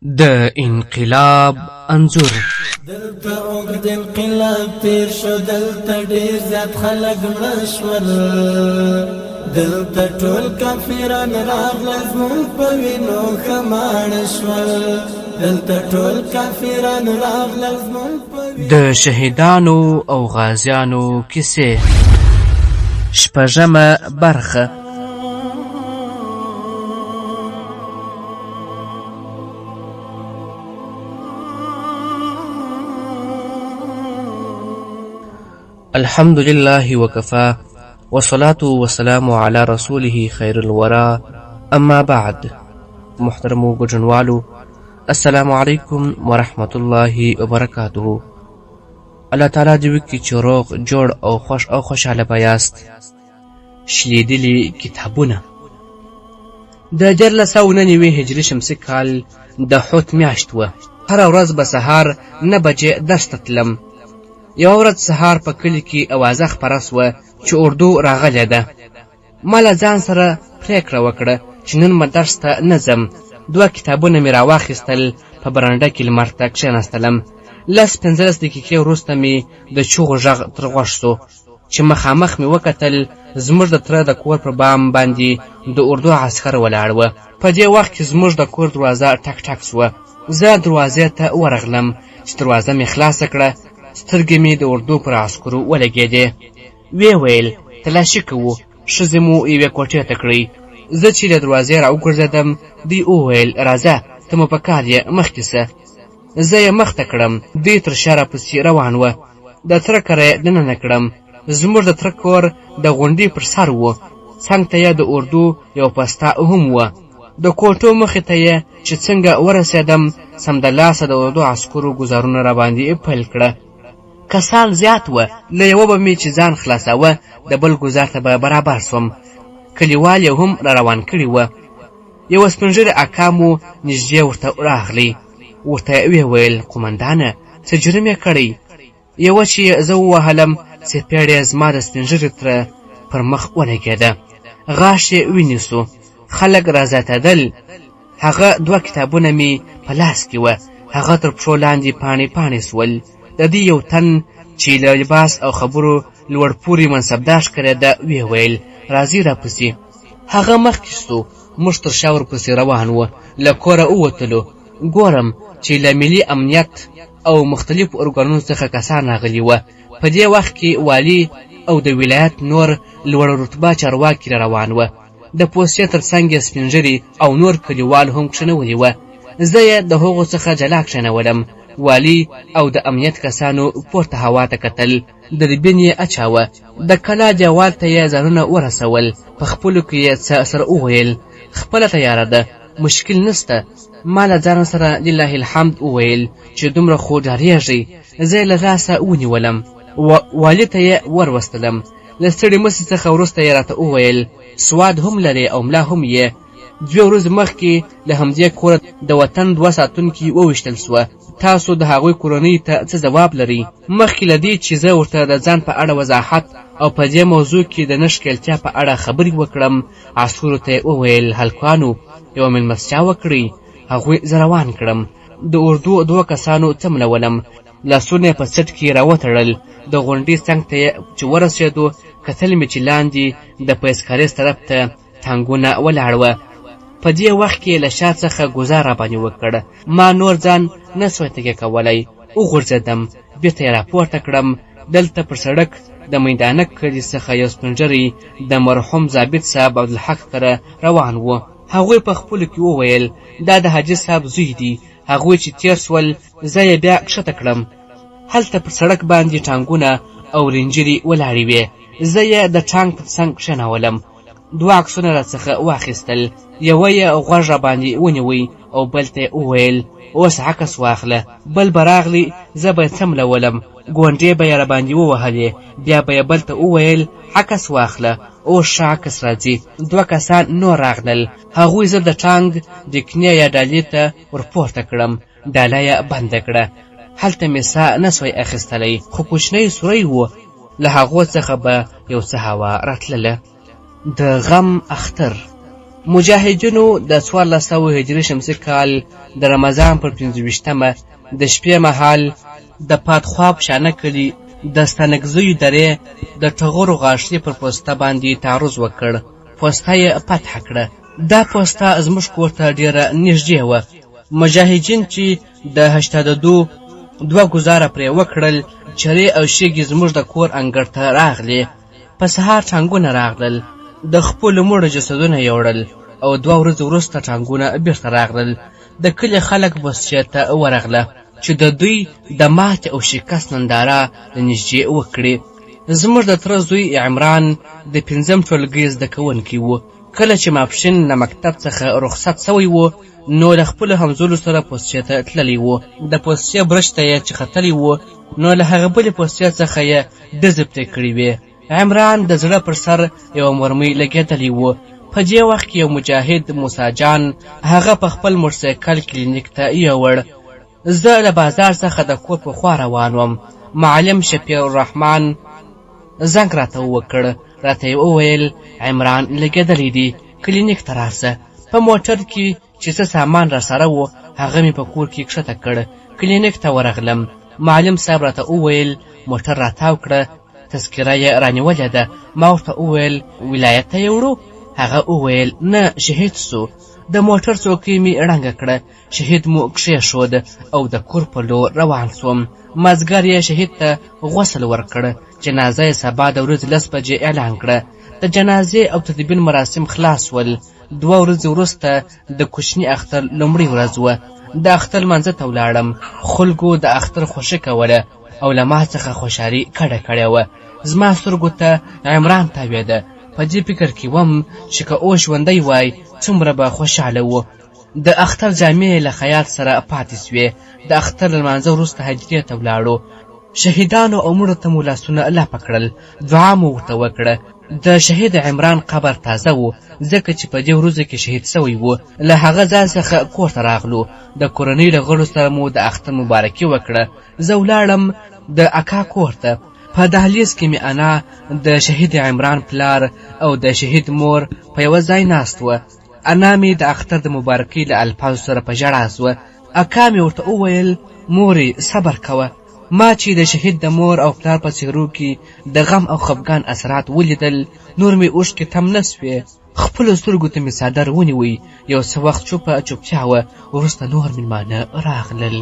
د انقلاب انځور. دلته اوږد انقلاب تیر شو، دلته ډیر زیات خلک مړه شول، دلته ټول کافران راغلل زموږ په وینو ښه ماړه شول، دلته ټول کافران راغلل زموږ په وینو. د شهیدانو او غازیانو کیسې، شپږمه برخه. الحمد لله وكفى والصلاة والسلام على رسوله خير الورى، اما بعد. محترمو ګډونوالو، السلام علیکم ورحمت الله وبرکاته. الله تعالی دې وکړي چې روغ جوړ او خوش او خوشحاله بیاست. شلیدلي کتابونه. د 1499 هجري شمسي کال د حوت میاشت وه. هره ورځ به سهار 9 بجې درس ته تلم. یوه ورځ سهار په کلي کې اوازه خپره سوه چې اردو راغلی ده. ما له ځان سره پرېکړه وکړه چې نن به درس ته نه ځم. 2 کتابونه مې راواخیستل، په برنډه کې لمر ته کښېناستلم. 10-15 دقیقې وروسته مې د چغو غږ تر غوږ سو چې مخامخ مې وکتل. زموږ د تره د کور پر بام باندې د اردو عسکر ولاړ وه. په دې وخت کې زموږ د کور دروازه ټک ټک سوه. زه دروازې ته ورغلم. چې دروازه مې خلاصه کړه، سترګې مې د اردو پر عسکرو ولګېدې. ویې ویل تلاشي کوو. ښځې مو یوې کوټې ته کړئ. زه چې له دروازې را وګرځېدم، دوی وویل راځه، ته مو په کار یې، مخکې سه. زه یې مخته کړم. دوی تر شا راپسې روان وه. د تره کره یې دننه کړم. زموږ د تره کور د غونډۍ پر سر و. څنګ ته یې د اردو یو پسته هم وه. د کوټو مخې ته یې چې څنګه ورسېدم، سمدلاسه د اردو عسکرو ګوزارونه راباندې پیل کړه. کسان زیات وه. له یوه به مې چې ځان خلاصاوه، د بل ګزار ته به برابر سوم. کلیوال یې هم را روان کړي وه. یوه سپین ږیري اکا مو نږدې ورته راغلی. ورته یې ویل قومندانه، څه جرم یې کړی؟ یوه چې زه ووهلم، څپېړه یې زما د سپین ږیري تره پر مخ ولګېده. غاښ یې ونیسو. خلک را زیاتېدل. هغه 2 کتابونه مې په لاس کې وه. هغه تر پښو لاندې پاڼې پاڼې سول. د دې یو تن چې له لباس او خبرو لوړ پورې منصبدار ښکارېده ویې ویل راځئ راپسې. هغه مخکې سو. موږ تر شا ورپسې روان وو. له کوره ووتلو. ګورم چې له ملي امنیت او مختلفو ارګانونو څخه کسان راغلي وه. په دې وخت کې والي او د ولایت نور لوړ رتبه چارواکي را روان وه. د پوستې تر څنګ یې سپین ږیري او نور کلیوال هم کښېنولي وه. زه یې د هغو څخه جلا کښېنولم. والی او د امنیت کسانو پورته هوا ته کتل. د دبین یې اچاوه. د کلا دیوال ته یې ځانونه ورسول. په خپلو کې یې څه سره وویل خپله تیاره ده، مشکل نسته. ما له ځان سره لله الحمد وویل چې دومره خو ډارېږئ. زه یې له لاسه ونیولم. والي ته یې وروستلم. له ستړې مسې څخه وروسته یې راته وویل سواد هم لرې او ملا هم یې. 2 ورځې مخکې له همدې کوره د وطن 2 ساتونکي وویشتل سوه. تاسو د هغوی کورنۍ ته څه ځواب لرئ؟ مخکې له دې چې زه ورته د ځان په اړه وضاحت او په دې موضوع کې د نه ښکېلتیا په اړه خبرې وکړم، عسکرو ته یې وویل هلکانو، یوه مېلمستیا وکړئ. هغوی زه روان کړم. د اردو 2 کسانو څملولم. لاسونه یې په څټ کې راوتړل. د غونډۍ څنګ ته چې ورسېدو، کتل مې چې لاندې د پیسکاریز طرف ته ټانګونه ولاړ وه. په دې وخت کې له شا څخه ګوزار راباندې وکړ. ما نور ځان نه سوای تکیه کولی. وغورځېدم. بېرته یې راپورته کړم. دلته پر سړک د میدانک کلي څخه یو سپین ږیری د مرحوم ضابط صاحب عبدالحق سره روان و. هغوی په خپلو کې وویل دا د حاجي صاحب زوی دی. هغوی چې تېر سول، زه یې بیا کښته کړم. هلته پر سړک باندې ټانګونه او رینجرې ولاړې وې. زه یې د ټانګ پر څنګ کښېنولم. 2 عکسونه راڅخه واخیستل. یوه یې غوږ راباندې ونیوی او بل ته یې وویل اوس عکس واخله. بل به راغلی، زه به یې څملولم. ګونډې به یې راباندې ووهلې. بیا به یې بل ته وویل عکس واخله. اوس ښه عکس راځي. 2 کسان نور راغلل. هغوی زه د ټانګ دکنې یا ډالۍ ته ورپورته کړم. ډاله یې بنده کړه. هلته مې ساه نه سوی اخیستلی، خو کوچنی سوری و. له هغو څخه به یو څه هوا راتلله. د غم اختر. مجاهدینو د 1400 هجري شمسي کال د رمضان پر 25مه د شپې مهال د پاتخوا په شانه کلي د ستنګزیو درې د ټغرو غاښې پر پوسته باندې تعرض وکړ. پوسته یې فتح کړه. دا پوسته زموږ کور ته ډېره نږدې وه. مجاهدین چې د 82 دوه ګزاره پرې وکړل، چرې او شګې زموږ د کور انګړ ته راغلې. په سهار ټانګونه راغلل، د خپلو مړو جسدونه یوړل او 2 ورځې وروسته ټانګونه بیرته راغلل. د کلي خلک بسچې ته ورغله چې د دوی د ماتې او شکست ننداره له نږدې وکړي. زموږ د تره زوی عمران د 5م ټولګي زده کوونکی و. کله چې ماپښین له مکتب څخه رخصت سوی و، نو له خپلو همزولو سره پوسچې ته تللی و. د پوسچې برج ته یې چې ختلی و، نو له هغه بلې پوسچې څخه یې ډزې پرې کړې وې. عمران د زړه پر سر یوه مرمۍ لګېدلی و. په دې وخت کې یو مجاهد موسی جان هغه په خپل موټرسایکل کلینیک ته یوړ. زه له بازار څخه د کور په خوا روان وم. معلم شفیع الرحمن زنګ راته وکړ. راته یې وویل عمران لګېدلی دی، کلینیک ته راشه. په موټر کې چې څه سامان را سره و هغه مې په کور کې کښته کړ. کلینیک ته ورغلم. معلم صاحب راته وویل موټر راتاو کړه، تذکره یې رانیولې ده. ما ورته وویل ولایت ته یې وړو؟ هغه وویل نه، شهید سو. د موټر څوکۍ مې ړنګه کړه، شهید مو کښېښود او د کور په لور روان سوم. مازدیګر یې شهید ته غسل ورکړ. جنازه یې سبا د ورځې 10 بجې اعلان کړه. د جنازې او تدفین مراسم خلاص ول. 2 ورځې وروسته د کوچني اختر لومړۍ ورځ وه. د اختر لمانځه ته ولاړم. خلکو د اختر خوښي کوله او له ما څخه خوشحالي کډه کړې وه. زما سترګو ته عمران تاوېده. په دې فکر کې وم چې که اوس ژوندی وای څومره به خوشحاله و. د اختر جامې له خیاط سره پاتې سوې. د اختر لمانځه وروسته هدیرې ته ولاړو. شهیدانو او مړو ته مو لاسونه لاپه کړل، دعا مو ورته وکړه. د شهید عمران قبر تازه و، ځکه چې په دې ورځو کې شهید سوی و. له هغه ځای څخه کور ته راغلو. د کورنۍ له غړو سره مو د اختر مبارکي وکړه. زه ولاړم د اکا کور ته. په دهلیز کې مې انا د شهید عمران پلار او د شهید مور په یوه ځای ناست وه. انا مې د اختر د مبارکۍ له الفاظو سره په ژړا سوه. اکا مې ورته وویل مورې صبر کوه. ما چې د شهید د مور او پلار په څېرو کې د غم او خفګان اثرات ولیدل، نور مې اوښکې تم نه سوې. خپلو سترګو ته مې څادر ونیوی. یو څه وخت چوپتیا وه. وروسته نور مېلمانه راغلل.